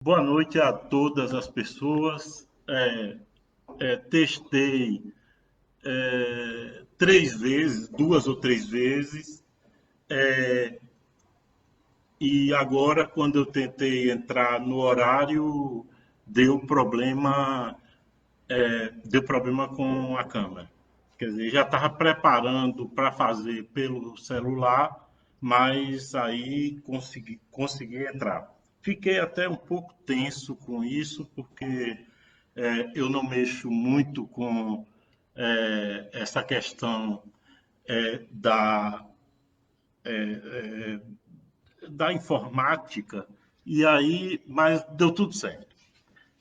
Boa noite a todas as pessoas. Testei três vezes, duas ou três vezes, e agora, quando eu tentei entrar no horário, deu problema, deu problema com a câmera. Quer dizer, já estava preparando para fazer pelo celular, mas aí consegui entrar. Fiquei até um pouco tenso com isso, porque eu não mexo muito com essa questão da, da informática, e aí, mas deu tudo certo.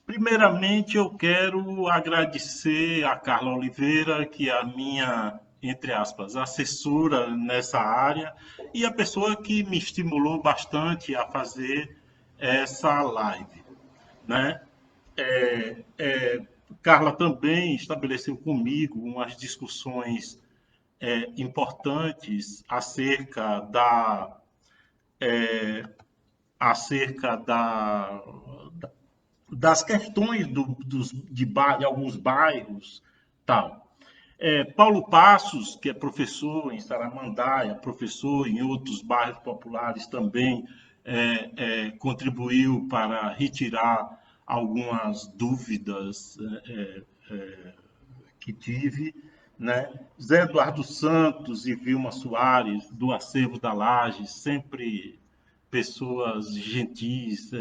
Primeiramente, eu quero agradecer a Carla Oliveira, que é a minha, entre aspas, assessora nessa área, e a pessoa que me estimulou bastante a fazer essa live, né? Carla também estabeleceu comigo umas discussões importantes acerca das questões de alguns bairros, tal. Paulo Passos, que é professor em Saramandaia, professor em outros bairros populares também, contribuiu para retirar algumas dúvidas que tive, né? Zé Eduardo Santos e Vilma Soares, do Acervo da Laje, sempre pessoas gentis,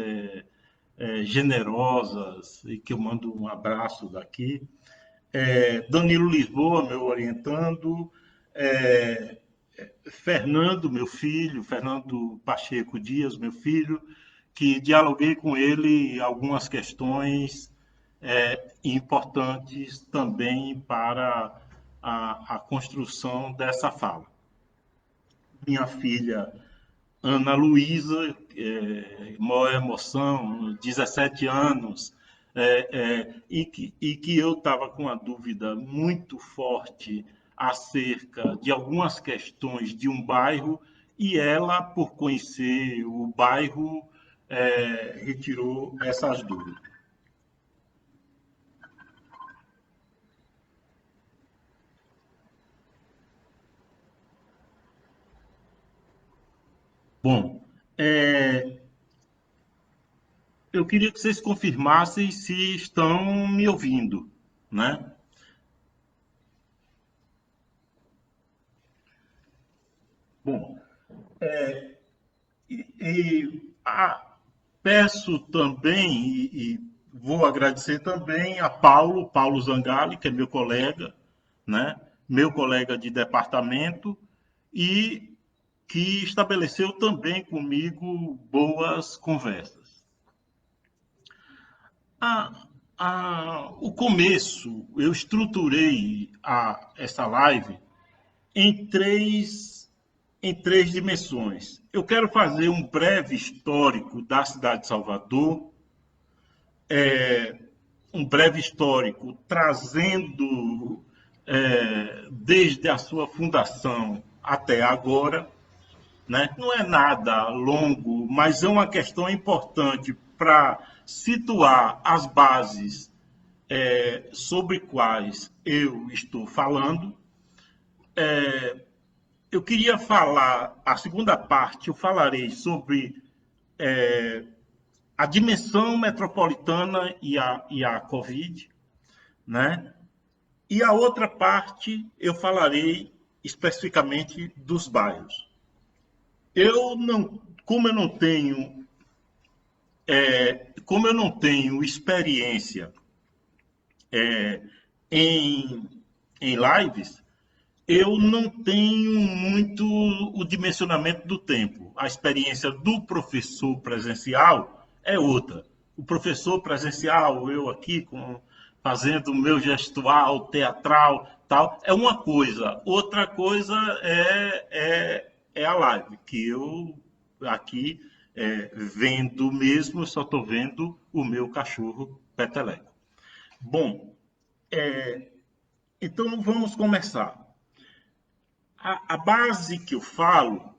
generosas, e que eu mando um abraço daqui. Danilo Lisboa, meu orientando, é, Fernando, meu filho, Fernando Pacheco Dias, meu filho, que dialoguei com ele algumas questões importantes também para a construção dessa fala. Minha filha Ana Luísa, maior emoção, 17 anos, e que eu estava com uma dúvida muito forte acerca de algumas questões de um bairro, e ela, por conhecer o bairro, retirou essas dúvidas. Bom, eu queria que vocês confirmassem se estão me ouvindo, né? Bom, peço também e vou agradecer também a Paulo Zangali, que é meu colega, né? Meu colega de departamento e que estabeleceu também comigo boas conversas. O começo, eu estruturei essa live em três dimensões. Eu quero fazer um breve histórico da cidade de Salvador, um breve histórico trazendo desde a sua fundação até agora, né? Não é nada longo, mas é uma questão importante para situar as bases sobre quais eu estou falando. Eu queria falar, a segunda parte, eu falarei sobre a dimensão metropolitana e a Covid, né? E a outra parte eu falarei especificamente dos bairros. Eu não, como eu não tenho, como eu não tenho experiência em, em lives, eu não tenho muito o dimensionamento do tempo. A experiência do professor presencial é outra. O professor presencial, eu aqui fazendo o meu gestual, teatral, tal, é uma coisa. Outra coisa é a live, que eu aqui vendo mesmo, eu só estou vendo o meu cachorro peteleco. Bom, então vamos começar. A base que eu falo,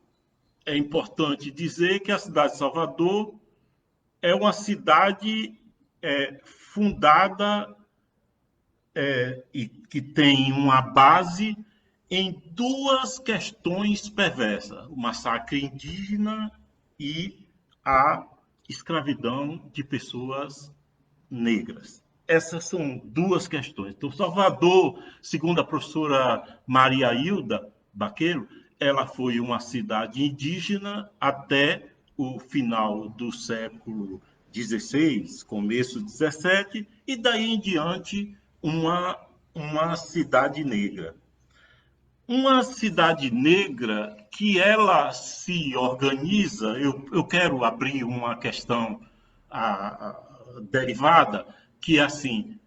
é importante dizer que a cidade de Salvador é uma cidade fundada e que tem uma base em duas questões perversas: o massacre indígena e a escravidão de pessoas negras. Essas são duas questões. Então, Salvador, segundo a professora Maria Hilda Baqueiro, ela foi uma cidade indígena até o final do século XVI, começo do XVII, e daí em diante uma cidade negra. Uma cidade negra que ela se organiza, eu quero abrir uma questão derivada, que é assim,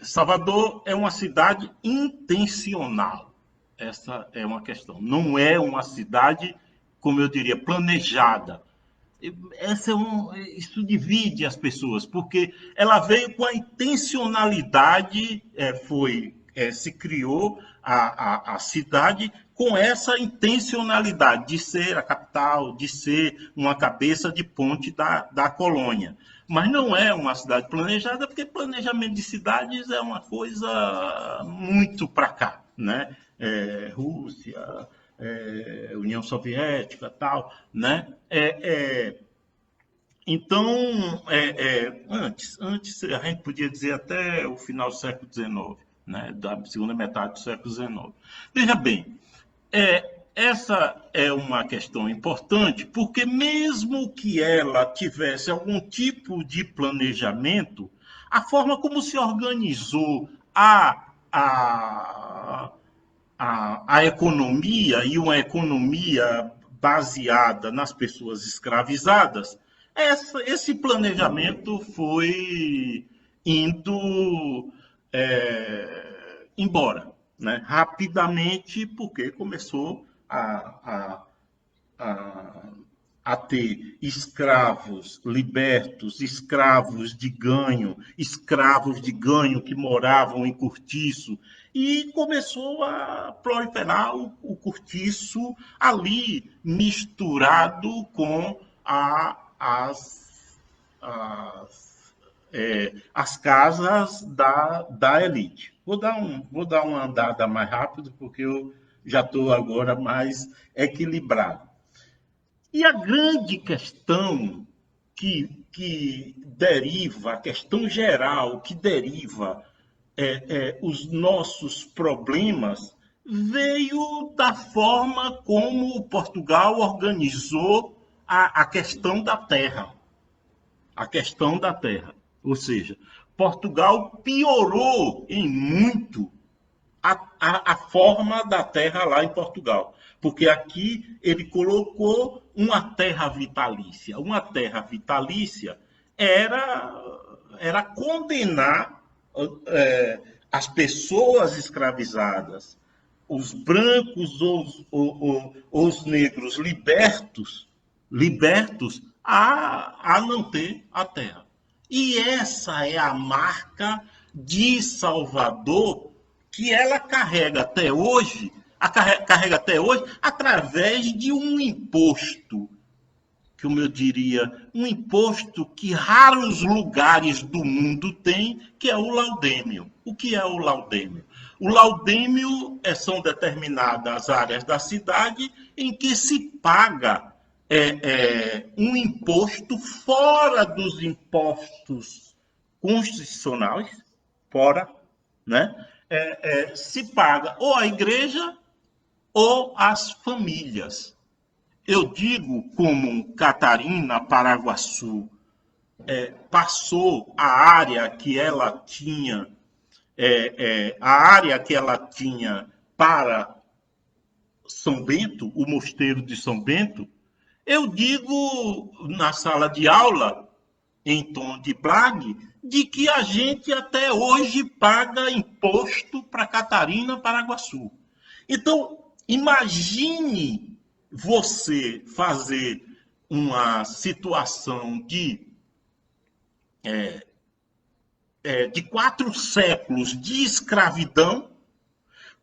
Salvador é uma cidade intencional. Essa é uma questão. Não é uma cidade, como eu diria, planejada. Isso divide as pessoas, porque ela veio com a intencionalidade, se criou a cidade com essa intencionalidade de ser a capital, de ser uma cabeça de ponte da colônia. Mas não é uma cidade planejada, porque planejamento de cidades é uma coisa muito para cá, né? Rússia, União Soviética, tal, né? Então, antes a gente podia dizer até o final do século XIX, né? Da segunda metade do século XIX. Veja bem, essa é uma questão importante, porque mesmo que ela tivesse algum tipo de planejamento, a forma como se organizou a economia, e uma economia baseada nas pessoas escravizadas, esse planejamento foi indo embora, né? Rapidamente, porque começou a, a ter escravos libertos, escravos de ganho que moravam em cortiço, e começou a proliferar o cortiço ali, misturado com as casas da elite. Vou dar uma andada mais rápido, porque eu já estou agora mais equilibrado. E a grande questão que deriva, a questão geral que deriva os nossos problemas, veio da forma como Portugal organizou a questão da terra. A questão da terra. Ou seja, Portugal piorou em muito a forma da terra lá em Portugal. Porque aqui ele colocou uma terra vitalícia. Uma terra vitalícia era condenar as pessoas escravizadas, os brancos ou os negros libertos a não ter a terra. E essa é a marca de Salvador que ela carrega até hoje, através de um imposto, como eu diria, um imposto que raros lugares do mundo têm, que é o laudêmio. O que é o laudêmio? O laudêmio são determinadas áreas da cidade em que se paga um imposto fora dos impostos constitucionais, fora, né? Se paga ou à igreja ou às famílias. Eu digo como Catarina, Paraguaçu, passou a área que ela tinha, para São Bento, o mosteiro de São Bento, eu digo na sala de aula, em tom de blague, de que a gente até hoje paga imposto para Catarina, Paraguaçu. Então, imagine você fazer uma situação de 4 séculos de escravidão,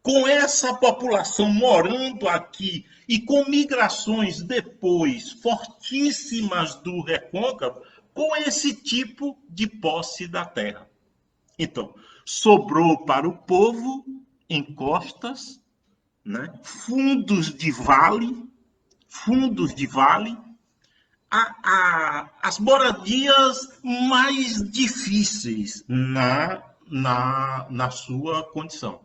com essa população morando aqui e com migrações depois fortíssimas do recôncavo, com esse tipo de posse da terra. Então, sobrou para o povo encostas, né, fundos de vale, as moradias mais difíceis na sua condição.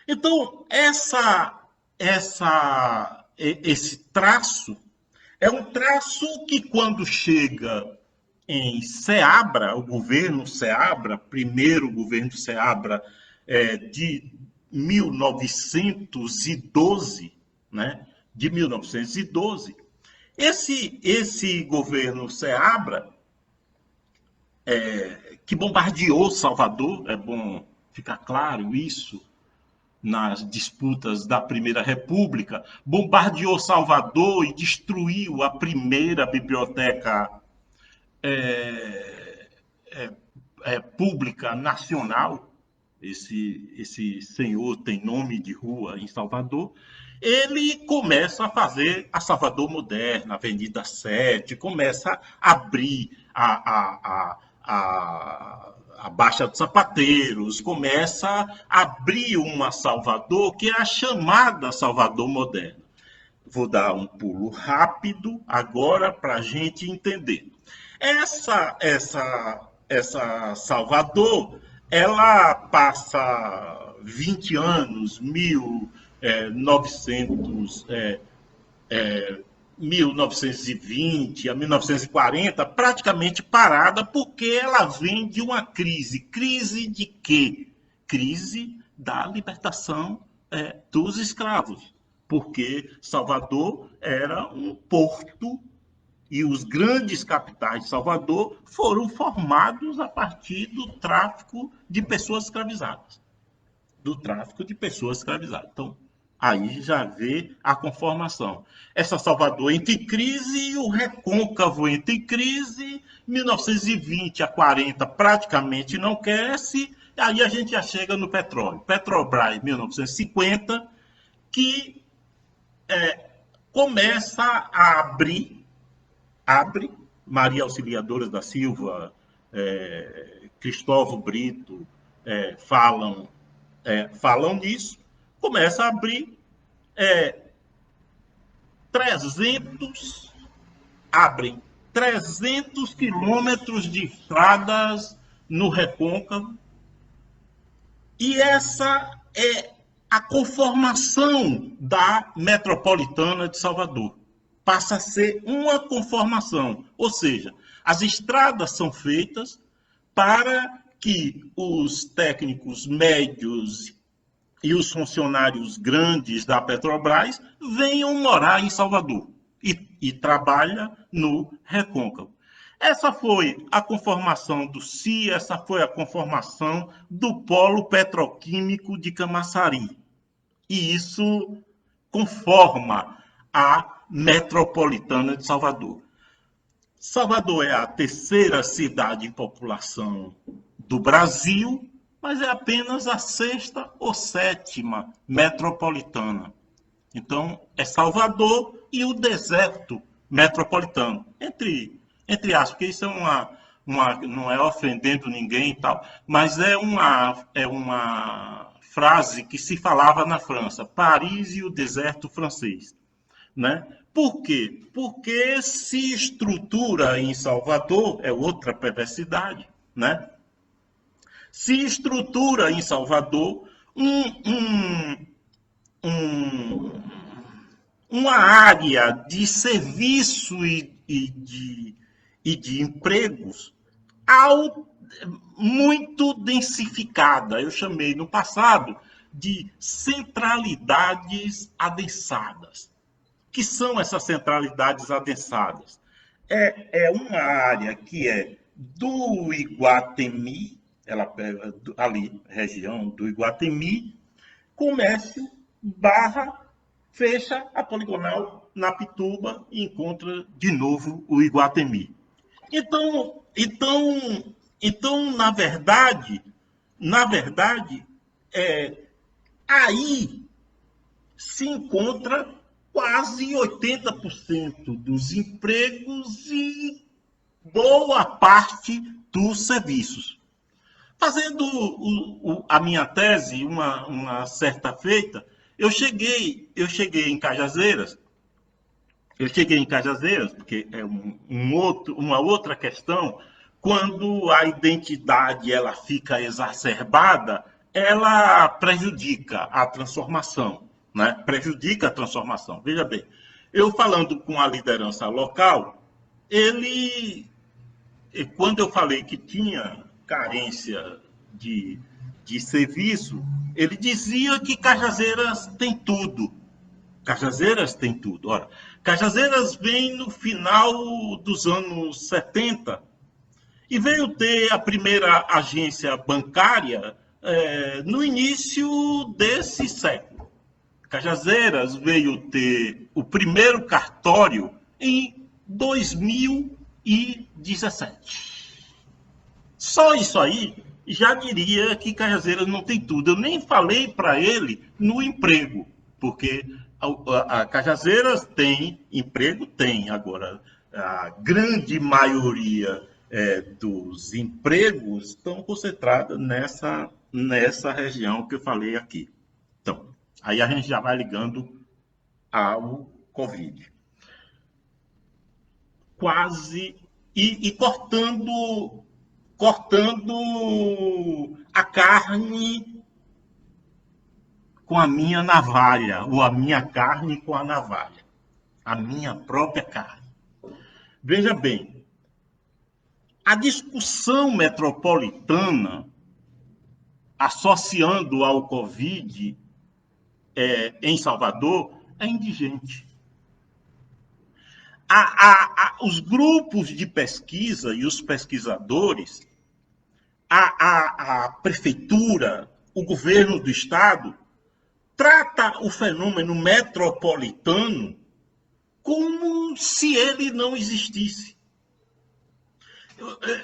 Então, esse traço é um traço que, quando chega em Seabra, o governo Seabra, primeiro governo Seabra de 1912, né? De 1912, esse governo Seabra, que bombardeou Salvador, é bom ficar claro isso, nas disputas da Primeira República, bombardeou Salvador e destruiu a primeira biblioteca pública nacional. Esse senhor tem nome de rua em Salvador. Ele começa a fazer a Salvador Moderna, a Avenida 7, começa a abrir a Baixa dos Sapateiros, começa a abrir uma Salvador que é a chamada Salvador Moderna. Vou dar um pulo rápido agora para a gente entender. Essa Salvador, ela passa 20 anos, 1920 a 1940, praticamente parada, porque ela vem de uma crise. Crise de quê? Crise da libertação dos escravos, porque Salvador era um porto e os grandes capitais de Salvador foram formados a partir do tráfico de pessoas escravizadas. Então, aí já vê a conformação. Essa Salvador entra em crise e o Recôncavo entra em crise. 1920 a 40 praticamente não cresce. Aí a gente já chega no petróleo. Petrobras, 1950, que começa a abre, Maria Auxiliadora da Silva, Cristóvão Brito, falam nisso, começa a abrir 300 quilômetros de estradas no Recôncavo, e essa é a conformação da metropolitana de Salvador. Passa a ser uma conformação, ou seja, as estradas são feitas para que os técnicos médios e os funcionários grandes da Petrobras venham morar em Salvador e trabalham no Recôncavo. Essa foi a conformação do CIA, essa foi a conformação do polo petroquímico de Camaçari. E isso conforma a metropolitana de Salvador. Salvador é a terceira cidade em população do Brasil, mas é apenas a sexta ou sétima metropolitana. Então, é Salvador e o deserto metropolitano. Entre aspas, porque isso é não é ofendendo ninguém e tal, mas é uma frase que se falava na França, Paris e o deserto francês. Né? Por quê? Porque se estrutura em Salvador, é outra perversidade, né? Se estrutura em Salvador uma área de serviço e de empregos muito densificada. Eu chamei no passado de centralidades adensadas. Que são essas centralidades adensadas? É uma área que é do Iguatemi, ela pega ali, região do Iguatemi, comércio, fecha a poligonal na Pituba e encontra de novo o Iguatemi. Então na verdade, aí se encontra quase 80% dos empregos e boa parte dos serviços. Fazendo a minha tese, uma certa feita, eu cheguei em Cajazeiras, porque é uma outra questão, quando a identidade ela fica exacerbada, ela prejudica a transformação, né? Prejudica a transformação. Veja bem, eu falando com a liderança local, ele, quando eu falei que tinha carência de, de serviço, ele dizia que Cajazeiras tem tudo. Cajazeiras tem tudo. Ora, Cajazeiras vem no final dos anos 70 e veio ter a primeira agência bancária no início desse século. Cajazeiras veio ter o primeiro cartório em 2017. Só isso aí já diria que Cajazeiras não tem tudo. Eu nem falei para ele no emprego, porque a Cajazeiras tem emprego, tem. Agora, a grande maioria dos empregos estão concentrados nessa região que eu falei aqui. Então, aí a gente já vai ligando ao Covid. Quase e cortando a carne com a minha navalha, ou a minha carne com a navalha, a minha própria carne. Veja bem, a discussão metropolitana associando ao Covid em Salvador é indigente. Os grupos de pesquisa e os pesquisadores, a prefeitura, o governo do estado, trata o fenômeno metropolitano como se ele não existisse.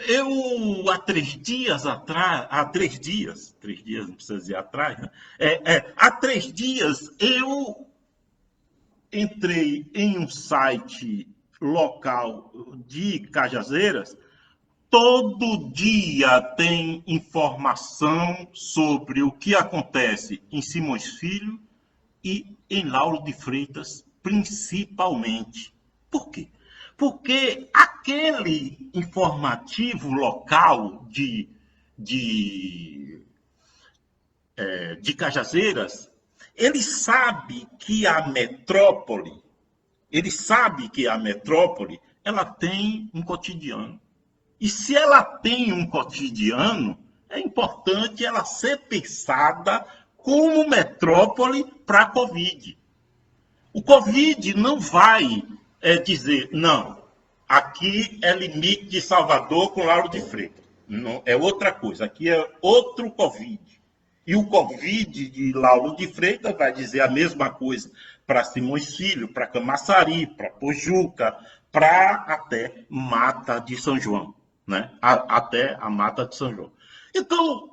Eu há 3 dias atrás, não precisa dizer atrás, né? Há 3 dias eu entrei em um site local de Cajazeiras. Todo dia tem informação sobre o que acontece em Simões Filho e em Lauro de Freitas, principalmente. Por quê? Porque aquele informativo local de Cajazeiras, ele sabe que a metrópole ela tem um cotidiano. E se ela tem um cotidiano, é importante ela ser pensada como metrópole para a Covid. O Covid não vai dizer, não, aqui é limite de Salvador com Lauro de Freitas. Não, é outra coisa, aqui é outro Covid. E o Covid de Lauro de Freitas vai dizer a mesma coisa para Simões Filho, para Camaçari, para Pojuca, para até Mata de São João. Né? Até a Mata de São João. Então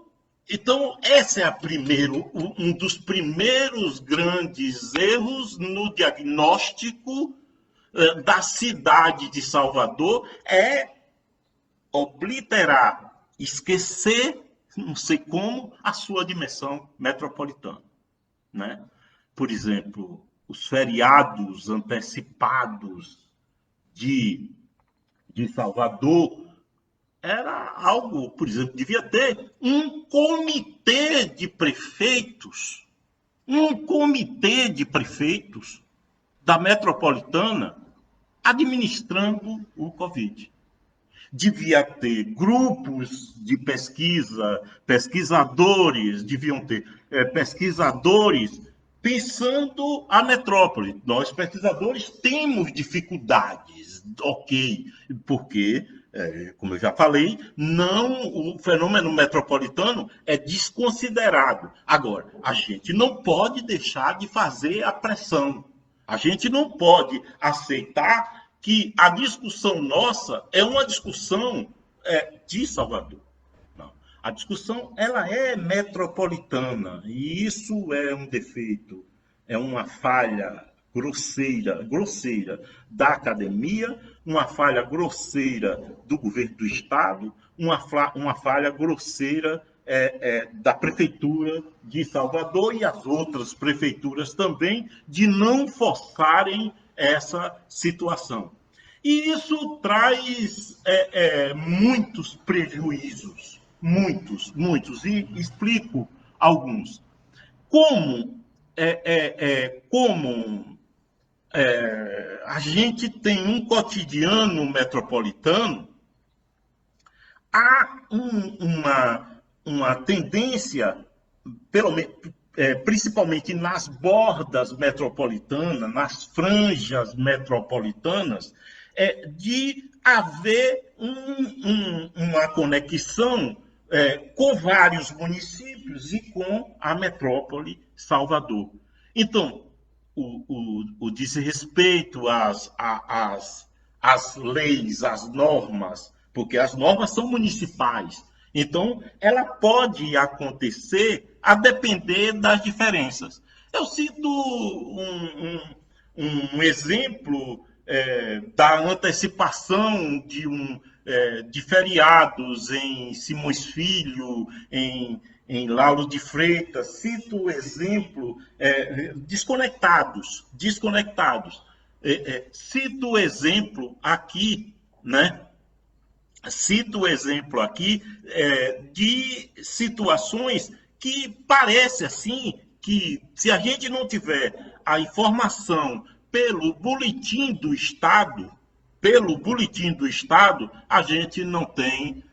esse é um dos primeiros grandes erros no diagnóstico da cidade de Salvador, é obliterar, esquecer, não sei como, a sua dimensão metropolitana. Né? Por exemplo, os feriados antecipados de Salvador, era algo, por exemplo, devia ter um comitê de prefeitos da metropolitana administrando o Covid. Devia ter grupos de pesquisa, deviam ter pesquisadores pensando a metrópole. Nós, pesquisadores, temos dificuldades, ok, porque como eu já falei, o fenômeno metropolitano é desconsiderado. Agora, a gente não pode deixar de fazer a pressão. A gente não pode aceitar que a discussão nossa é uma discussão de Salvador. Não. A discussão ela é metropolitana, e isso é um defeito, é uma falha grosseira da academia, uma falha grosseira do governo do Estado, uma falha grosseira da Prefeitura de Salvador e as outras prefeituras também, de não forçarem essa situação. E isso traz muitos prejuízos, muitos, e explico alguns. Como a gente tem um cotidiano metropolitano, há uma tendência, principalmente nas bordas metropolitanas, nas franjas metropolitanas, de haver uma conexão com vários municípios e com a metrópole Salvador. Então, o desrespeito às leis, às normas, porque as normas são municipais. Então, ela pode acontecer a depender das diferenças. Eu cito um exemplo da antecipação de feriados em Simões Filho, em Lauro de Freitas. Cito o exemplo desconectados. Cito o exemplo aqui, né? Cito o exemplo aqui de situações que parece assim que se a gente não tiver a informação pelo boletim do Estado, a gente não tem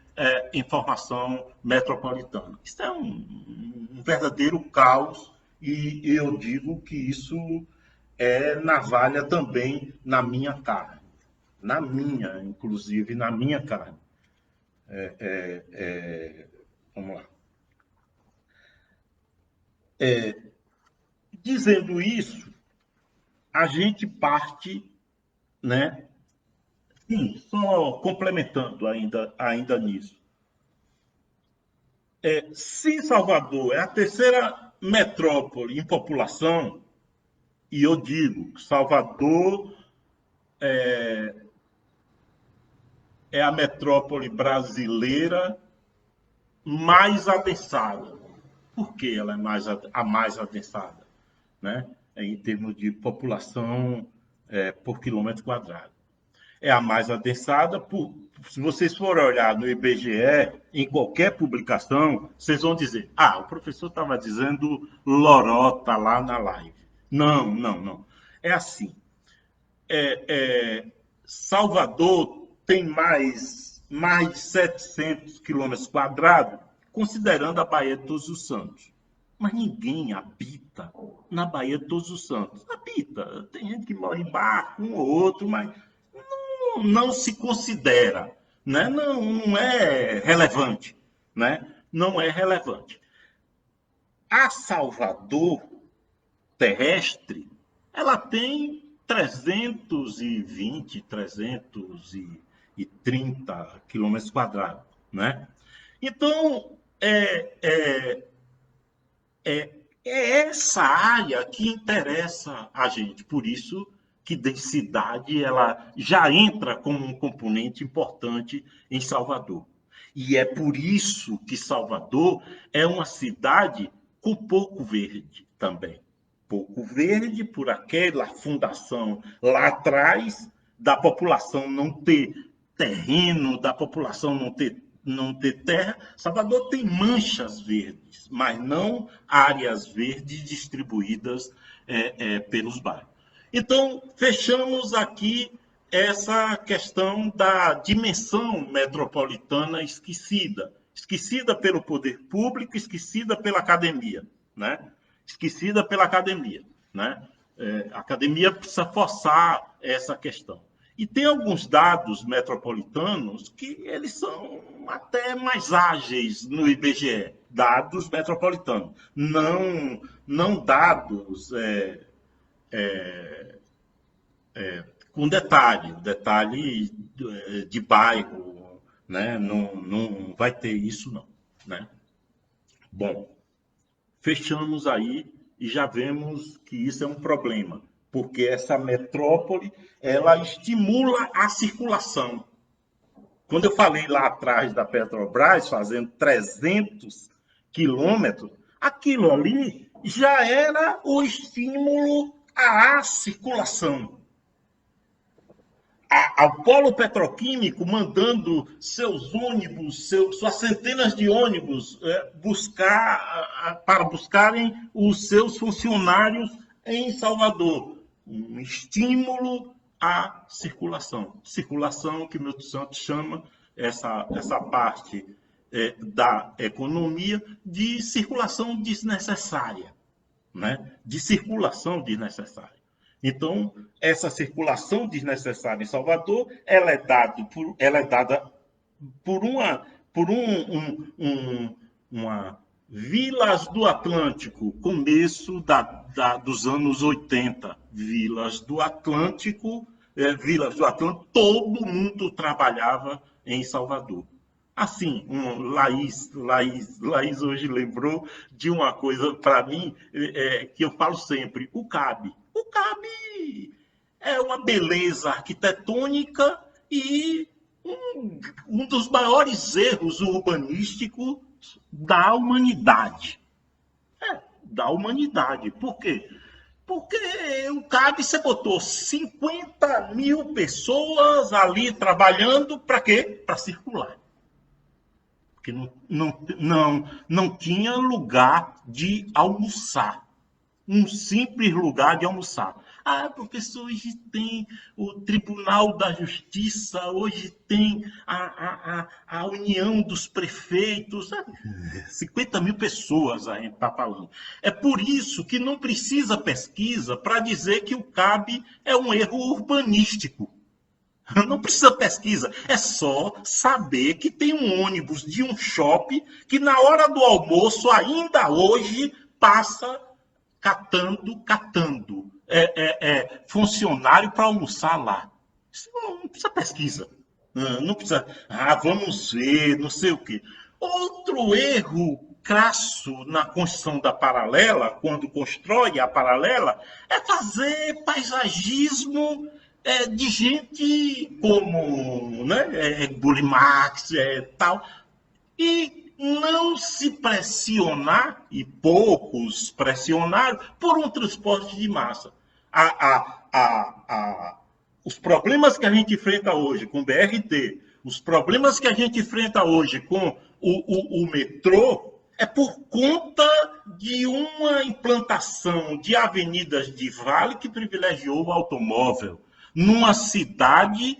informação metropolitana. Isso é um verdadeiro caos e eu digo que isso navalha também na minha carne. Inclusive na minha carne. Vamos lá. Dizendo isso, a gente parte, né? Sim, só complementando ainda nisso. Se Salvador é a terceira metrópole em população, e eu digo que Salvador é a metrópole brasileira mais adensada. Por que ela é a mais adensada? Né? Em termos de população por quilômetro quadrado. É a mais adensada. Se vocês forem olhar no IBGE, em qualquer publicação, vocês vão dizer: o professor estava dizendo lorota lá na live. Não. É assim. Salvador tem mais de 700 quilômetros quadrados, considerando a Baía de Todos os Santos. Mas ninguém habita na Baía de Todos os Santos. Habita. Tem gente que mora em barco, um ou outro, mas não se considera. Né? Não é relevante. Né? Não é relevante. A Salvador terrestre, ela tem 320, 330 quilômetros quadrados, né? Então, é essa área que interessa a gente. Por isso que densidade ela já entra como um componente importante em Salvador. E é por isso que Salvador é uma cidade com pouco verde também. Pouco verde por aquela fundação lá atrás da população não ter terreno, da população não ter terra. Salvador tem manchas verdes, mas não áreas verdes distribuídas pelos bairros. Então, fechamos aqui essa questão da dimensão metropolitana esquecida pelo poder público, esquecida pela academia, né? Esquecida pela academia, né? A academia precisa forçar essa questão. E tem alguns dados metropolitanos que eles são até mais ágeis no IBGE, dados metropolitanos, não dados com detalhe de bairro, né? Não vai ter isso, não. Né? Bom, fechamos aí e já vemos que isso é um problema, porque essa metrópole, ela estimula a circulação. Quando eu falei lá atrás da Petrobras, fazendo 300 quilômetros, aquilo ali já era o estímulo à circulação. Ao polo petroquímico mandando seus ônibus, suas centenas de ônibus para buscarem os seus funcionários em Salvador. Um estímulo à circulação. Circulação que Milton Santos chama essa parte da economia de circulação desnecessária, né? De circulação desnecessária. Então, essa circulação desnecessária em Salvador, ela é dada por uma Vilas do Atlântico, começo dos anos 80. Vilas do Atlântico, todo mundo trabalhava em Salvador. Assim, Laís hoje lembrou de uma coisa para mim que eu falo sempre: o CAB. O CAB é uma beleza arquitetônica e um dos maiores erros urbanísticos da humanidade. Da humanidade. Por quê? Porque o CAB, você botou 50 mil pessoas ali trabalhando para quê? Para circular. Porque não tinha lugar de almoçar. Um simples lugar de almoçar. Ah, professor, hoje tem o Tribunal da Justiça, hoje tem a União dos Prefeitos. 50 mil pessoas a gente está falando. É por isso que não precisa pesquisa para dizer que o CAB é um erro urbanístico. Não precisa pesquisa, é só saber que tem um ônibus de um shopping que na hora do almoço, ainda hoje, passa catando funcionário para almoçar lá. Isso não precisa pesquisa. Não precisa, vamos ver, não sei o quê. Outro erro crasso na construção da paralela, quando constrói a paralela, é fazer paisagismo de gente como Bulimax, tal, e não se pressionar, e poucos pressionaram, por um transporte de massa. Os problemas que a gente enfrenta hoje com o BRT, os problemas que a gente enfrenta hoje com o metrô, é por conta de uma implantação de avenidas de vale que privilegiou o automóvel. Numa cidade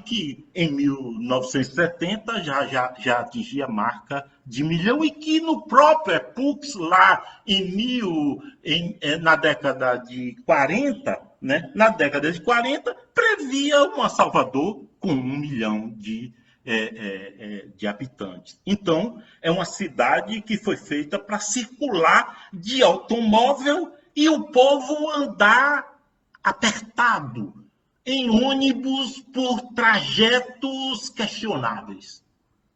que em 1970 já atingia a marca de 1 milhão e que no próprio EPUX lá na década de 40, né, previa uma Salvador com 1 milhão de habitantes. Então, é uma cidade que foi feita para circular de automóvel e o povo andar apertado em ônibus por trajetos questionáveis,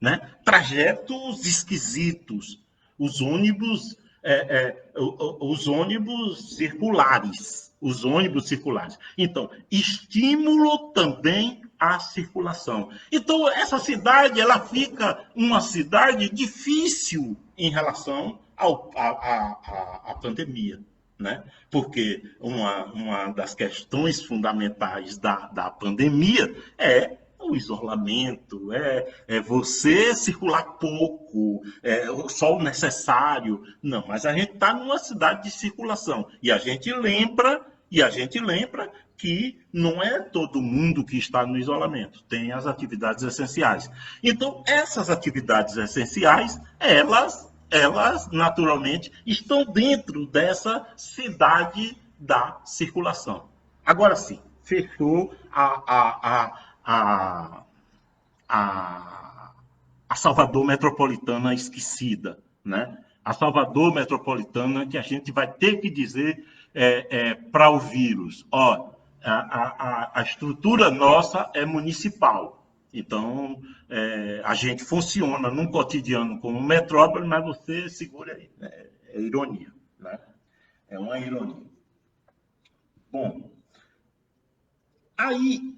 né? Trajetos esquisitos. Os ônibus circulares. Então, estímulo também à circulação. Então, essa cidade, ela fica uma cidade difícil em relação à pandemia. Né? Porque uma das questões fundamentais da pandemia é o isolamento, é você circular pouco, só o necessário. Não, mas a gente está numa cidade de circulação. E a gente lembra que não é todo mundo que está no isolamento, tem as atividades essenciais. Então, essas atividades essenciais, elas naturalmente estão dentro dessa cidade da circulação. Agora sim, fechou a Salvador metropolitana esquecida, né? A Salvador metropolitana que a gente vai ter que dizer para o vírus: a estrutura nossa é municipal. Então, a gente funciona num cotidiano como metrópole, mas você segura aí. É ironia, né? É uma ironia. Bom, aí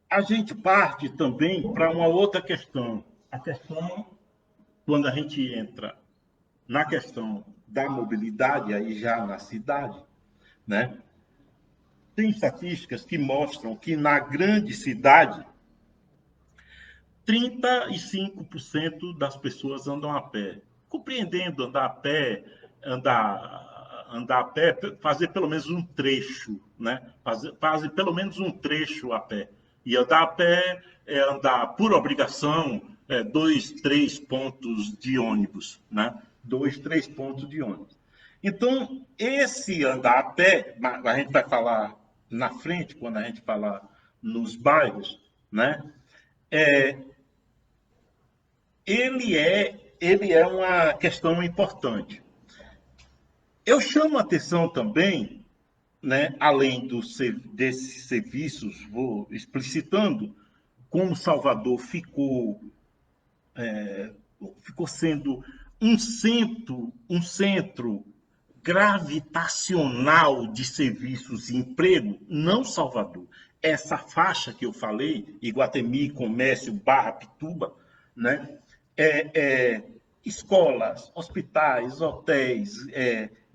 a gente parte também para uma outra questão. A questão, quando a gente entra na questão da mobilidade, aí já na cidade, né? Tem estatísticas que mostram que na grande cidade, 35% das pessoas andam a pé. Compreendendo andar a pé, andar a pé, fazer pelo menos um trecho, né? Fazer pelo menos um trecho a pé. E andar a pé é andar por obrigação, 2, 3 pontos de ônibus, né? 2, 3 pontos de ônibus. Então, esse andar a pé, a gente vai falar na frente, quando a gente falar nos bairros, né? Ele é uma questão importante. Eu chamo a atenção também, né, além desses serviços, vou explicitando como Salvador ficou sendo um centro gravitacional de serviços e emprego, não Salvador. Essa faixa que eu falei, Iguatemi, Comércio, Barra, Pituba, né? Escolas, hospitais, hotéis,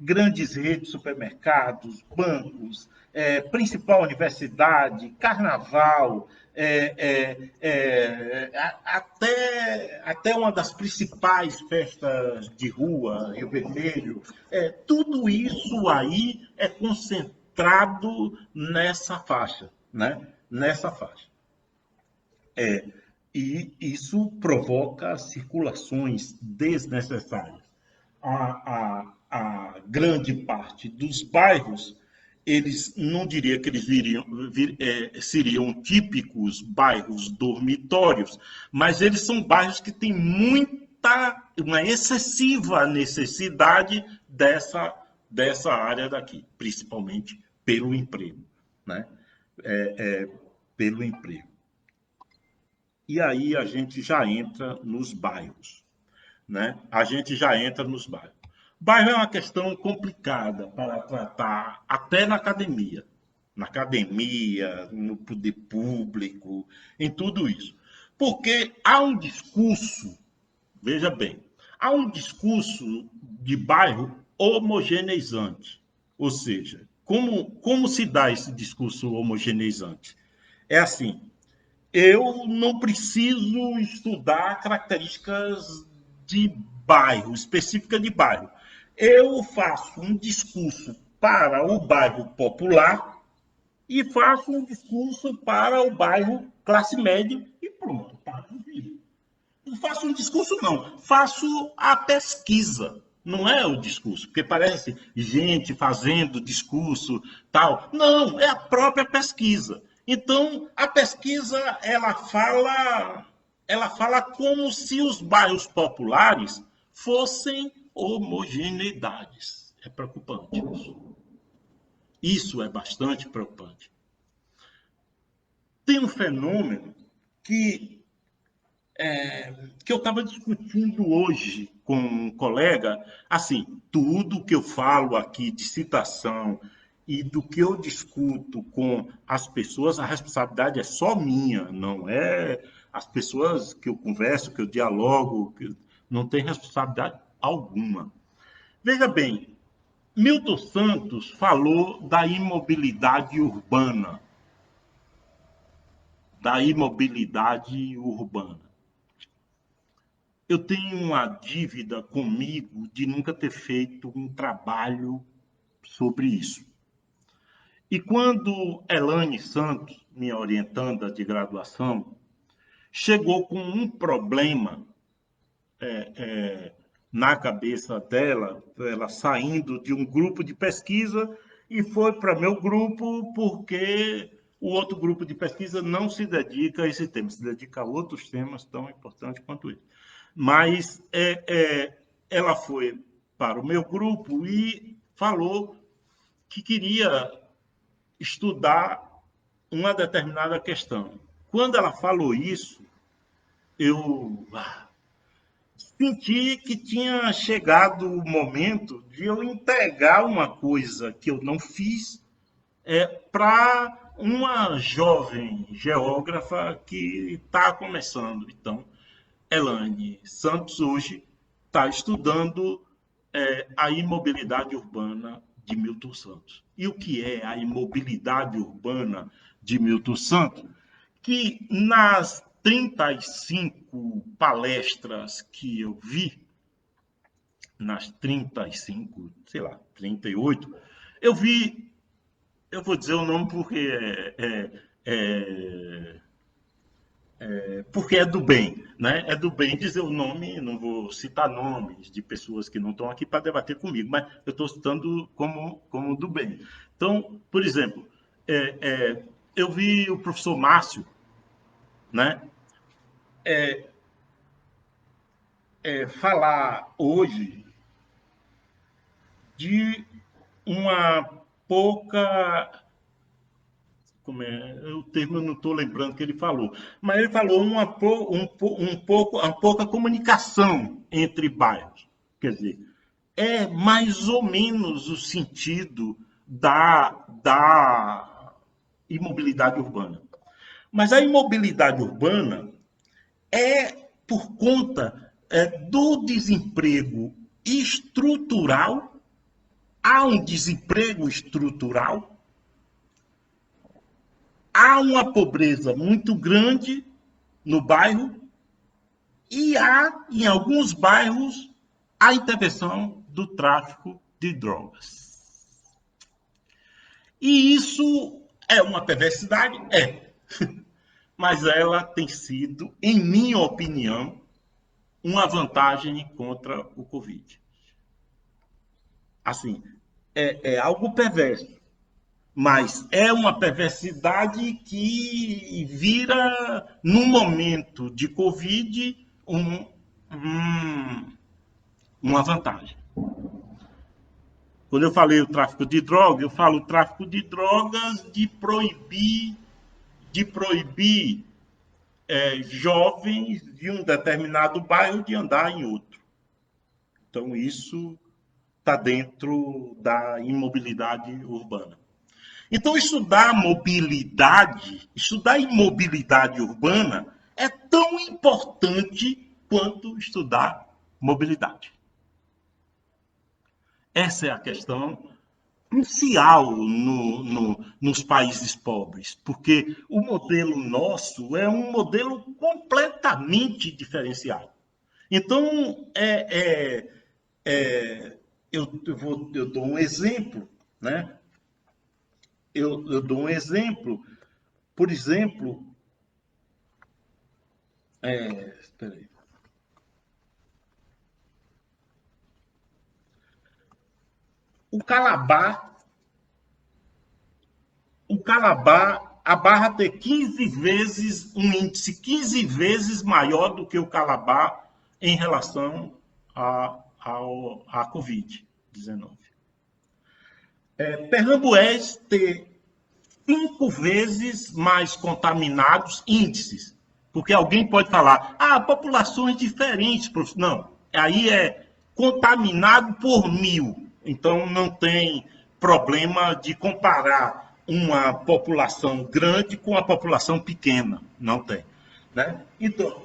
grandes redes de supermercados, bancos, principal universidade, carnaval, até uma das principais festas de rua, Rio Vermelho, tudo isso aí é concentrado nessa faixa, né? Nessa faixa. E isso provoca circulações desnecessárias. A grande parte dos bairros, eles não diria que eles seriam típicos bairros dormitórios, mas eles são bairros que têm uma excessiva necessidade dessa área daqui, principalmente pelo emprego, né? Pelo emprego. E aí a gente já entra nos bairros, né? A gente já entra nos bairros. Bairro é uma questão complicada para tratar até na academia, no poder público, em tudo isso. Porque há um discurso, veja bem, há um discurso de bairro homogeneizante. Ou seja, como se dá esse discurso homogeneizante? É assim, eu não preciso estudar características de bairro, específica de bairro. Eu faço um discurso para o bairro popular e faço um discurso para o bairro classe média e pronto, está resolvido. Não faço um discurso, não. Faço a pesquisa. Não é o discurso, porque parece gente fazendo discurso tal. Não, é a própria pesquisa. Então, a pesquisa ela fala como se os bairros populares fossem homogeneidades. É preocupante isso. Isso é bastante preocupante. Tem um fenômeno que eu estava discutindo hoje com um colega, assim, tudo que eu falo aqui de citação e do que eu discuto com as pessoas, a responsabilidade é só minha, não é as pessoas que eu converso, que eu dialogo, que não tem responsabilidade alguma. Veja bem, Milton Santos falou da imobilidade urbana, da imobilidade urbana. Eu tenho uma dívida comigo de nunca ter feito um trabalho sobre isso. E quando Elane Santos, minha orientanda de graduação, chegou com um problema na cabeça dela, ela saindo de um grupo de pesquisa e foi para meu grupo porque o outro grupo de pesquisa não se dedica a esse tema, se dedica a outros temas tão importantes quanto esse. Mas ela foi para o meu grupo e falou que queria estudar uma determinada questão. Quando ela falou isso, eu senti que tinha chegado o momento de eu entregar uma coisa que eu não fiz para uma jovem geógrafa que está começando. Então, Elaine Santos hoje está estudando a imobilidade urbana de Milton Santos. E o que é a imobilidade urbana de Milton Santos? Que nas 35 palestras que eu vi, nas 35, sei lá, 38, eu vi, eu vou dizer o nome porque é do bem, né? É do bem dizer o nome, não vou citar nomes de pessoas que não estão aqui para debater comigo, mas eu estou citando como do bem. Então, por exemplo, eu vi o professor Márcio, né? Falar hoje de uma pouca. Como é? O termo eu não estou lembrando que ele falou. Mas ele falou uma pouca comunicação entre bairros. Quer dizer, é mais ou menos o sentido da imobilidade urbana. Mas a imobilidade urbana é por conta do desemprego estrutural. Há um desemprego estrutural, há uma pobreza muito grande no bairro e há, em alguns bairros, a intervenção do tráfico de drogas. E isso é uma perversidade? É. Mas ela tem sido, em minha opinião, uma vantagem contra o Covid. Assim, é algo perverso, mas é uma perversidade que vira, num momento de Covid, uma vantagem. Quando eu falei o tráfico de drogas, eu falo o tráfico de drogas de proibir jovens de um determinado bairro de andar em outro. Então, isso está dentro da imobilidade urbana. Então, estudar imobilidade urbana é tão importante quanto estudar mobilidade. Essa é a questão crucial nos países pobres, porque o modelo nosso é um modelo completamente diferenciado. Então, eu dou um exemplo, né? Eu dou um exemplo, por exemplo, espera aí. O Calabar, a Barra ter 15 vezes, um índice 15 vezes maior do que o Calabar em relação à Covid-19. Pernambués ter 5 vezes mais contaminados índices. Porque alguém pode falar, populações diferentes. Não, aí é contaminado por 1000. Então não tem problema de comparar uma população grande com a população pequena. Não tem. Né? Então,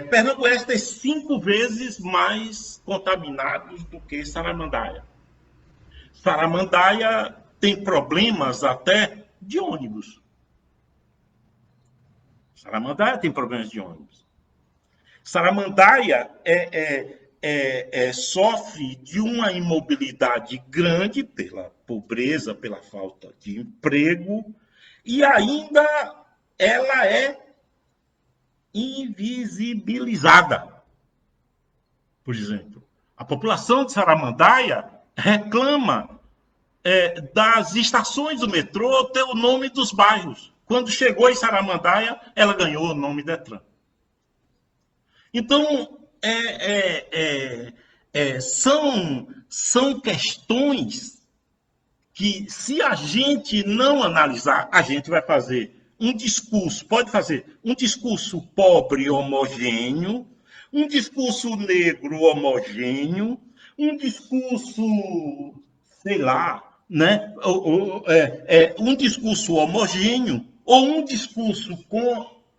Pernambués tem 5 vezes mais contaminados do que Saramandaia. Saramandaia tem problemas até de ônibus. Saramandaia tem problemas de ônibus. Saramandaia sofre de uma imobilidade grande pela pobreza, pela falta de emprego, e ainda ela é invisibilizada. Por exemplo, a população de Saramandaia reclama das estações do metrô ter o nome dos bairros. Quando chegou em Saramandaia, ela ganhou o nome Detran. Então, são questões que, se a gente não analisar, a gente vai fazer um discurso, pode fazer um discurso pobre, homogêneo, Um discurso negro homogêneo, um discurso, sei lá, né? Um discurso homogêneo ou um discurso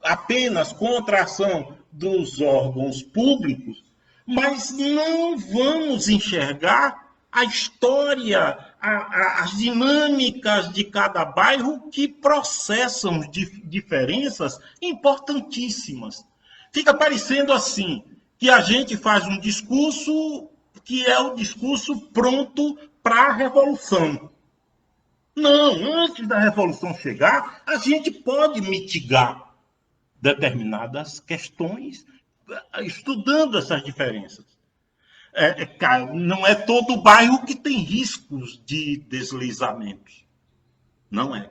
apenas contra a ação dos órgãos públicos, mas não vamos enxergar a história, as dinâmicas de cada bairro que processam diferenças importantíssimas. Fica parecendo assim, que a gente faz um discurso que é o discurso pronto para a revolução. Não, antes da revolução chegar, a gente pode mitigar determinadas questões estudando essas diferenças. Cara, não é todo bairro que tem riscos de deslizamentos. Não é.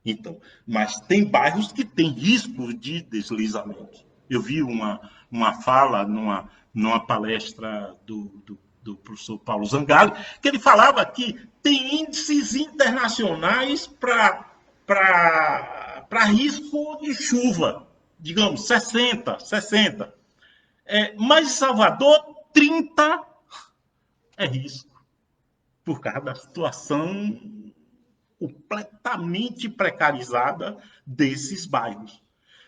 Então, mas tem bairros que têm riscos de deslizamentos. Eu vi uma fala numa palestra do professor Paulo Zangari, que ele falava que tem índices internacionais para risco de chuva, digamos, 60. Mas em Salvador, 30 é risco, por causa da situação completamente precarizada desses bairros.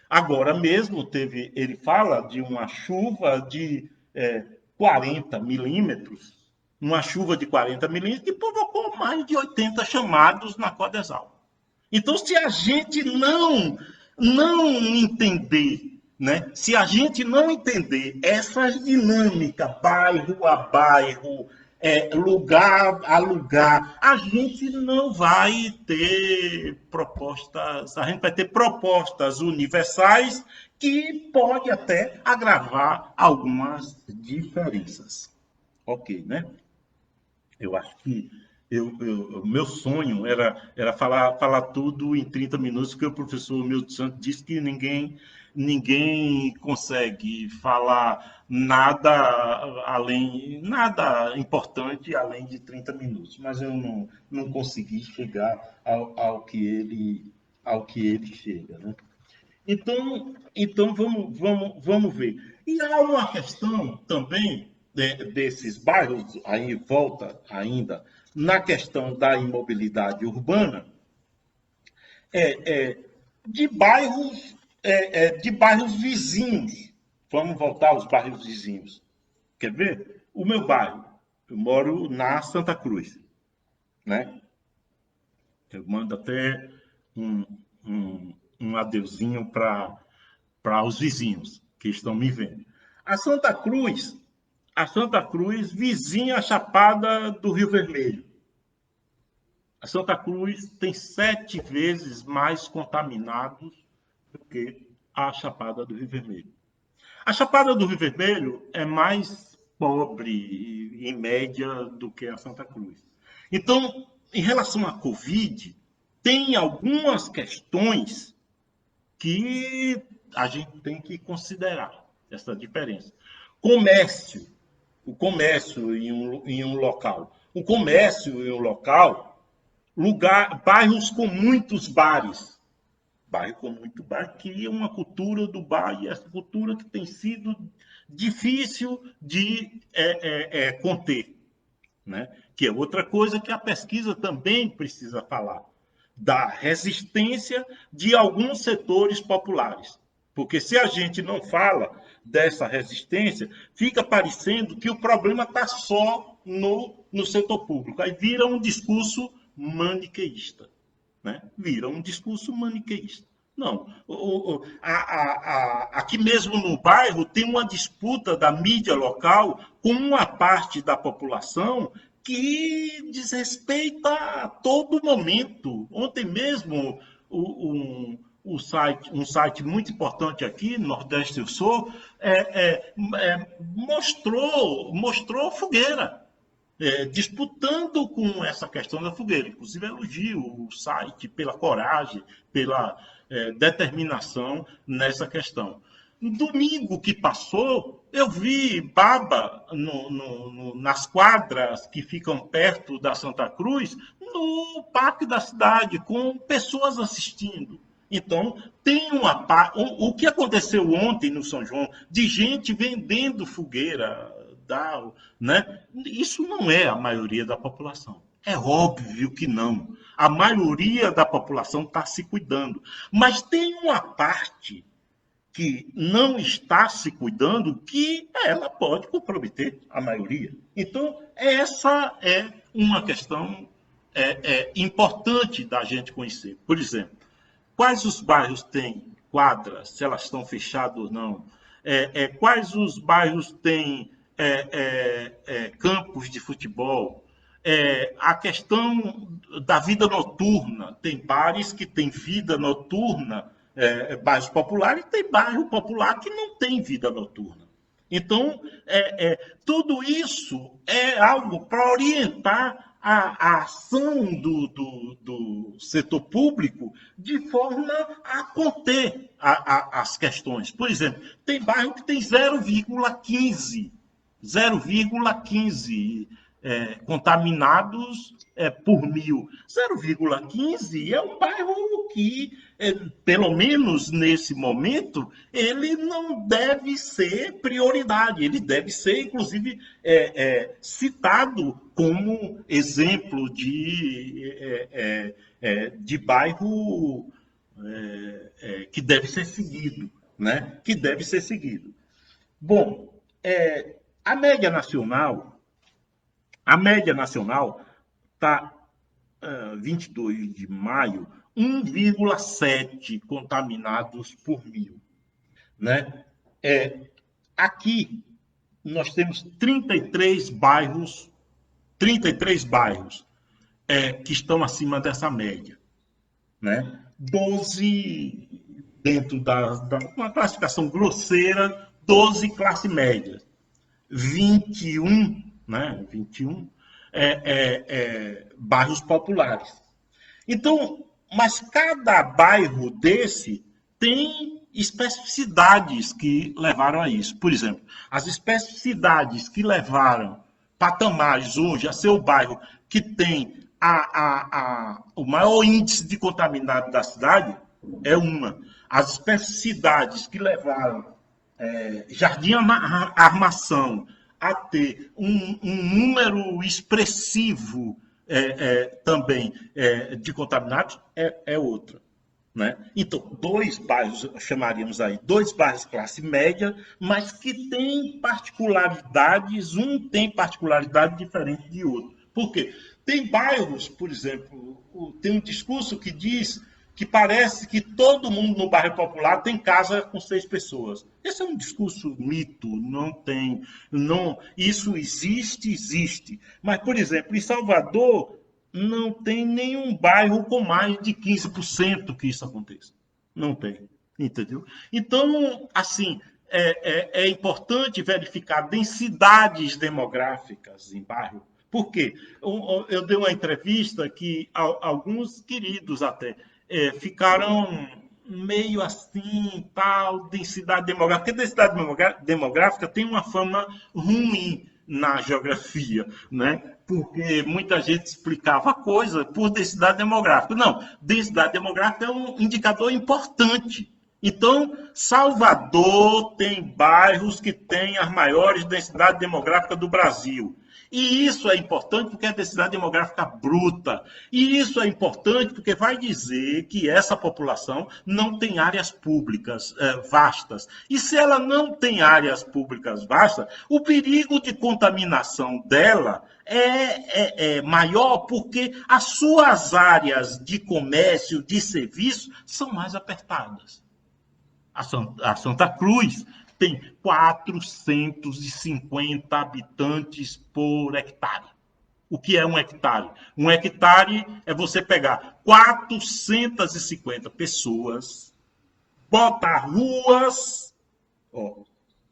Agora mesmo ele fala de uma chuva de 40 milímetros, uma chuva de 40 milímetros que provocou mais de 80 chamados na Codesal. Então, se a gente não entender, né? Se a gente não entender essas dinâmicas, bairro a bairro, lugar a lugar, a gente não vai ter propostas, a gente vai ter propostas universais que pode até agravar algumas diferenças. Ok, né? Eu acho que meu sonho era falar tudo em 30 minutos, porque o professor Milton Santos disse que ninguém consegue falar nada importante além de 30 minutos. Mas eu não consegui chegar ao que ele chega, né? Então vamos ver. E há uma questão também desses bairros, aí volta ainda, na questão da imobilidade urbana, de bairros, de bairros vizinhos. Vamos voltar aos bairros vizinhos. Quer ver? O meu bairro, eu moro na Santa Cruz, né? Eu mando até um adeusinho para os vizinhos que estão me vendo. A Santa Cruz vizinha à Chapada do Rio Vermelho. A Santa Cruz tem 7 vezes mais contaminados do que a Chapada do Rio Vermelho. A Chapada do Rio Vermelho é mais pobre, em média, do que a Santa Cruz. Então, em relação à Covid, tem algumas questões que a gente tem que considerar essa diferença. O comércio em um local. O comércio em um local, bairros com muitos bares. Bairro com muito bar cria uma cultura do bar, e essa cultura que tem sido difícil de conter. Né? Que é outra coisa que a pesquisa também precisa falar, da resistência de alguns setores populares. Porque se a gente não fala dessa resistência, fica parecendo que o problema está só no setor público. Aí vira um discurso maniqueísta. Né? Vira um discurso maniqueísta. Não. Aqui mesmo no bairro tem uma disputa da mídia local com uma parte da população que desrespeita a todo momento. Ontem mesmo, um site muito importante aqui, Nordeste Eu Sou, mostrou fogueira. Disputando com essa questão da fogueira. Inclusive, elogio o site pela coragem, pela determinação nessa questão. No domingo que passou, eu vi baba nas quadras que ficam perto da Santa Cruz, no Parque da Cidade, com pessoas assistindo. Então, tem o que aconteceu ontem no São João, de gente vendendo fogueira, né? Isso não é a maioria da população. É óbvio que não. A maioria da população está se cuidando. Mas tem uma parte que não está se cuidando que ela pode comprometer a maioria. Então, essa é uma questão importante da gente conhecer. Por exemplo, quais os bairros têm quadras, se elas estão fechadas ou não? Quais os bairros têm campos de futebol? A questão da vida noturna. Tem bares que têm vida noturna, bairros populares, e tem bairro popular que não tem vida noturna. Então, tudo isso é algo para orientar a ação do setor público de forma a conter as questões. Por exemplo, tem bairro que tem 0,15 contaminados por 1.000. 0,15 é um bairro que, pelo menos nesse momento, ele não deve ser prioridade, ele deve ser, inclusive, citado como exemplo de bairro que deve ser seguido, né? Que deve ser seguido. Bom, a média nacional está 22 de maio, 1,7 contaminados por 1.000. Né? Aqui nós temos 33 bairros que estão acima dessa média. Né? 12 dentro da uma classificação grosseira, 12 classe média. 21, né? 21 bairros populares. Então, mas cada bairro desse tem especificidades que levaram a isso. Por exemplo, as especificidades que levaram Patamares hoje a ser o bairro que tem o maior índice de contaminado da cidade é uma. As especificidades que levaram Jardim Armação a ter um número expressivo também de contaminados é outra. Né? Então, dois bairros, chamaríamos aí, dois bairros classe média, mas que têm particularidades, um tem particularidade diferente de outro. Por quê? Tem bairros, por exemplo, tem um discurso que diz que parece que todo mundo no bairro popular tem casa com 6 pessoas. Esse é um discurso mito, não tem. Não, isso existe. Mas, por exemplo, em Salvador, não tem nenhum bairro com mais de 15% que isso aconteça. Não tem, entendeu? Então, assim, é importante verificar densidades demográficas em bairro. Por quê? Eu dei uma entrevista que alguns queridos até ficaram meio assim, tal, densidade demográfica. Porque densidade demográfica tem uma fama ruim na geografia, né? Porque muita gente explicava a coisa por densidade demográfica. Não, densidade demográfica é um indicador importante. Então, Salvador tem bairros que têm as maiores densidades demográficas do Brasil. E isso é importante porque é densidade demográfica bruta. E isso é importante porque vai dizer que essa população não tem áreas públicas vastas. E se ela não tem áreas públicas vastas, o perigo de contaminação dela é maior porque as suas áreas de comércio, de serviço, são mais apertadas. A Santa Cruz tem 450 habitantes por hectare. O que é um hectare? Um hectare é você pegar 450 pessoas, botar ruas,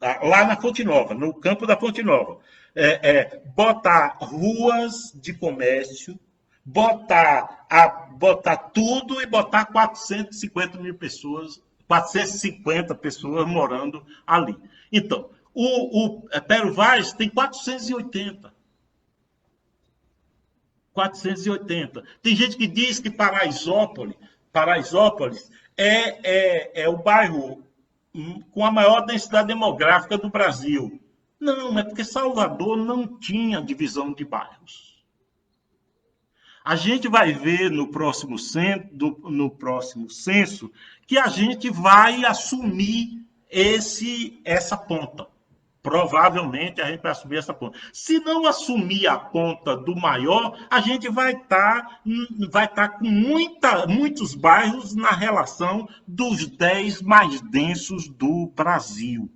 lá na Fonte Nova, no campo da Fonte Nova, botar ruas de comércio, botar tudo e botar 450 pessoas morando ali. Então, o Pero Vaz tem 480. Tem gente que diz que Paraisópolis é o bairro com a maior densidade demográfica do Brasil. Não, é porque Salvador não tinha divisão de bairros. A gente vai ver no próximo censo que a gente vai assumir essa ponta. Provavelmente a gente vai assumir essa ponta. Se não assumir a ponta do maior, a gente vai tá com muitos bairros na relação dos 10 mais densos do Brasil.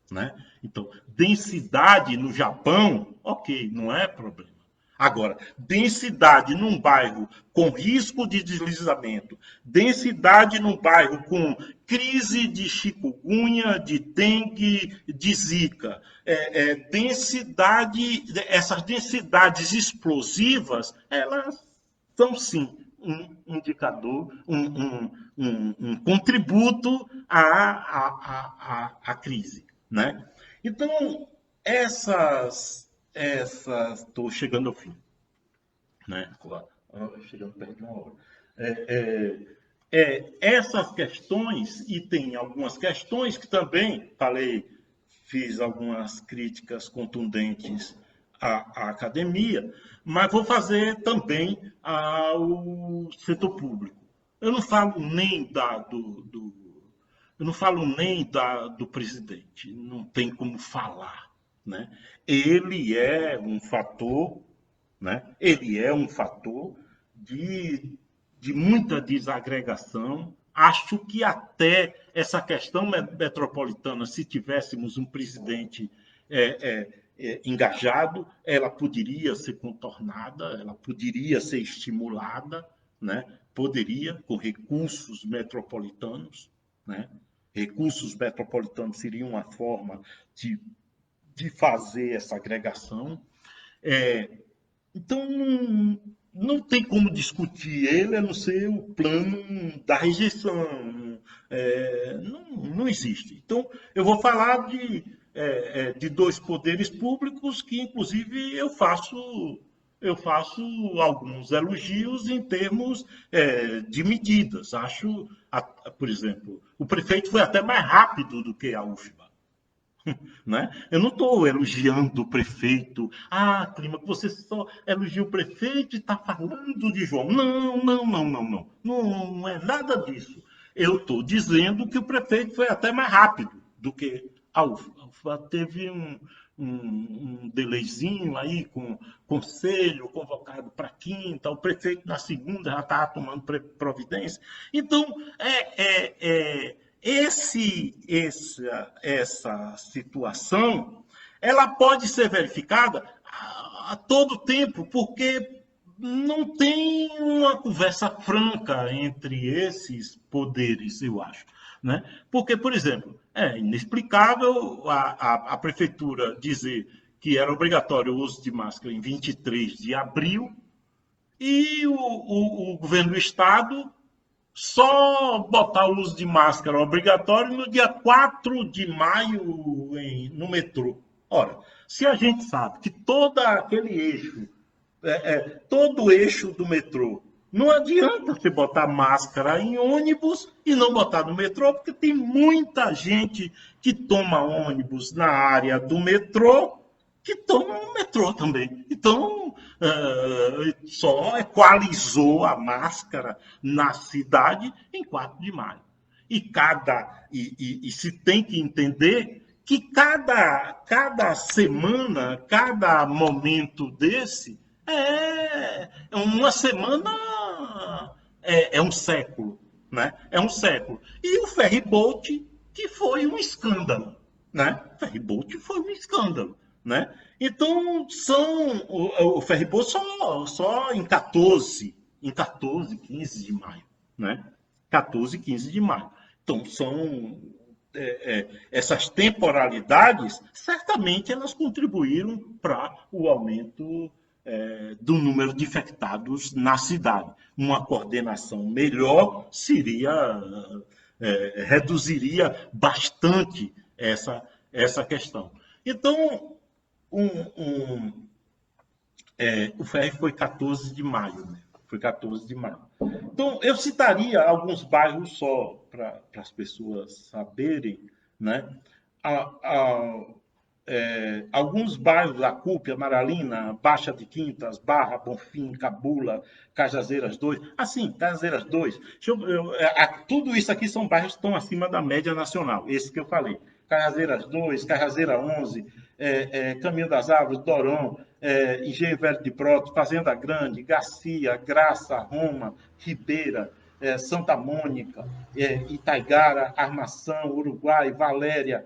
Né? Então, densidade no Japão, ok, não é problema. Agora, densidade num bairro com risco de deslizamento, densidade num bairro com crise de chikungunya, de dengue, de zika, essas densidades explosivas, elas são sim um indicador, um contributo à crise. Né? Então, estou chegando ao fim, né? Chegando perto de uma hora. Essas questões, e tem algumas questões que também fiz algumas críticas contundentes à academia, mas vou fazer também ao setor público. Eu não falo nem eu não falo nem do presidente, não tem como falar. Né? Ele é um fator, né? Ele é um fator de muita desagregação. Acho que até essa questão metropolitana, se tivéssemos um presidente engajado, ela poderia ser contornada, ela poderia ser estimulada, né? Poderia, com recursos metropolitanos, né? Recursos metropolitanos seriam uma forma de fazer essa agregação. Então, não tem como discutir ele a não ser o plano da rejeição. Não existe. Então, eu vou falar de dois poderes públicos que, inclusive, eu faço alguns elogios em termos de medidas. Acho, por exemplo, o prefeito foi até mais rápido do que a UFBA. Né? Eu não estou elogiando o prefeito. Clima, que você só elogia o prefeito e está falando de João. Não é nada disso. Eu estou dizendo que o prefeito foi até mais rápido do que a UFBA. A UFBA teve um delayzinho aí com conselho convocado para quinta, o prefeito na segunda já estava tomando providência. Então, essa situação, ela pode ser verificada a todo tempo, porque não tem uma conversa franca entre esses poderes, eu acho. Né? Porque, por exemplo, é inexplicável a prefeitura dizer que era obrigatório o uso de máscara em 23 de abril e o governo do estado só botar o uso de máscara obrigatório no dia 4 de maio no metrô. Ora, se a gente sabe que todo aquele eixo, todo o eixo do metrô, não adianta você botar máscara em ônibus e não botar no metrô, porque tem muita gente que toma ônibus na área do metrô que toma no metrô também. Então, só equalizou a máscara na cidade em 4 de maio. E se tem que entender que cada semana, cada momento desse, uma semana é um século, né? É um século. E o ferryboat, que foi um escândalo, né? O ferryboat foi um escândalo, né? Então, o ferryboat só em 14, 15 de maio, né? 14 e 15 de maio. Então, são essas temporalidades, certamente elas contribuíram para o aumento do número de infectados na cidade. Uma coordenação melhor reduziria bastante essa questão. Então, o FR foi 14 de maio, né? Foi 14 de maio. Então, eu citaria alguns bairros só, para as pessoas saberem, né? Alguns bairros da CUP, Amaralina, Baixa de Quintas, Barra, Bonfim, Cabula, Cajazeiras 2, assim, Cajazeiras 2, tudo isso aqui são bairros que estão acima da média nacional, esse que eu falei. Cajazeiras 2, Cajazeira 11, Caminho das Árvores, Dorão, Engenho Velho de Broto, Fazenda Grande, Garcia, Graça, Roma, Ribeira, Santa Mônica, Itaigara, Armação, Uruguai, Valéria,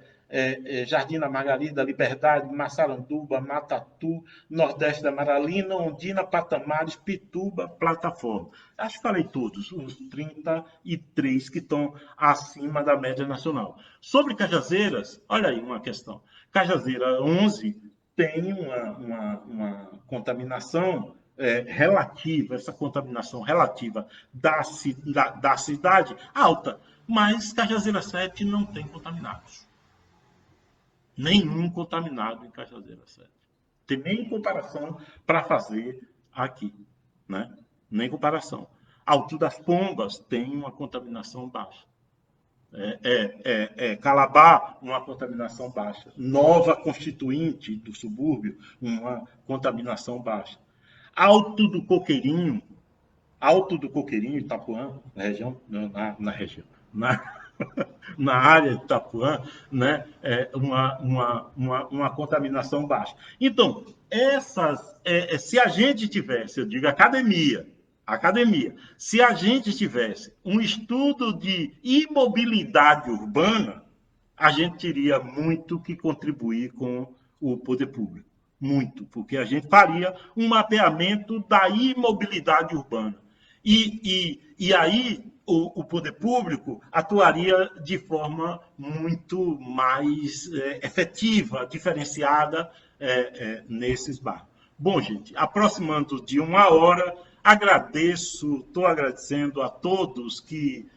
Jardim da Margarida, Liberdade, Massaranduba, Matatu, Nordeste da Amaralina, Ondina, Patamares, Pituba, Plataforma. Acho que falei todos, os 33 que estão acima da média nacional. Sobre Cajazeiras, olha aí uma questão. Cajazeira 11 tem uma contaminação relativa, essa contaminação relativa da cidade alta, mas Cajazeira 7 não tem contaminados. Nenhum contaminado em Cajazeira 7. Tem nem comparação para fazer aqui, né? Nem comparação. Alto das Pombas tem uma contaminação baixa. Calabar, uma contaminação baixa. Nova Constituinte do subúrbio, uma contaminação baixa. Alto do Coqueirinho, Itapuã, na área de Itapuã, né, uma contaminação baixa. Então, se a gente tivesse, eu digo academia, se a gente tivesse um estudo de imobilidade urbana, a gente teria muito que contribuir com o poder público. Muito, porque a gente faria um mapeamento da imobilidade urbana. E aí o poder público atuaria de forma muito mais efetiva, diferenciada nesses bairros. Bom, gente, aproximando de 1 hora, estou agradecendo a todos que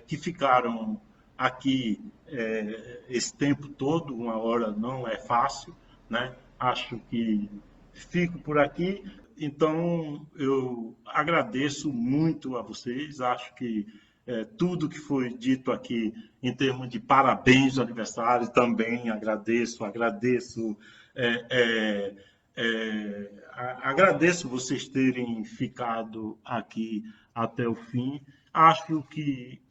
ficaram aqui esse tempo todo. 1 hora não é fácil, né? Acho que fico por aqui. Então, eu agradeço muito a vocês. Acho que tudo que foi dito aqui em termos de parabéns de aniversário também agradeço. Agradeço vocês terem ficado aqui até o fim. Acho que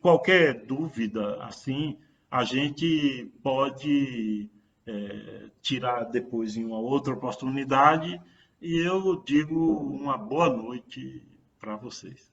qualquer dúvida assim a gente pode tirar depois em uma outra oportunidade, e eu digo uma boa noite para vocês.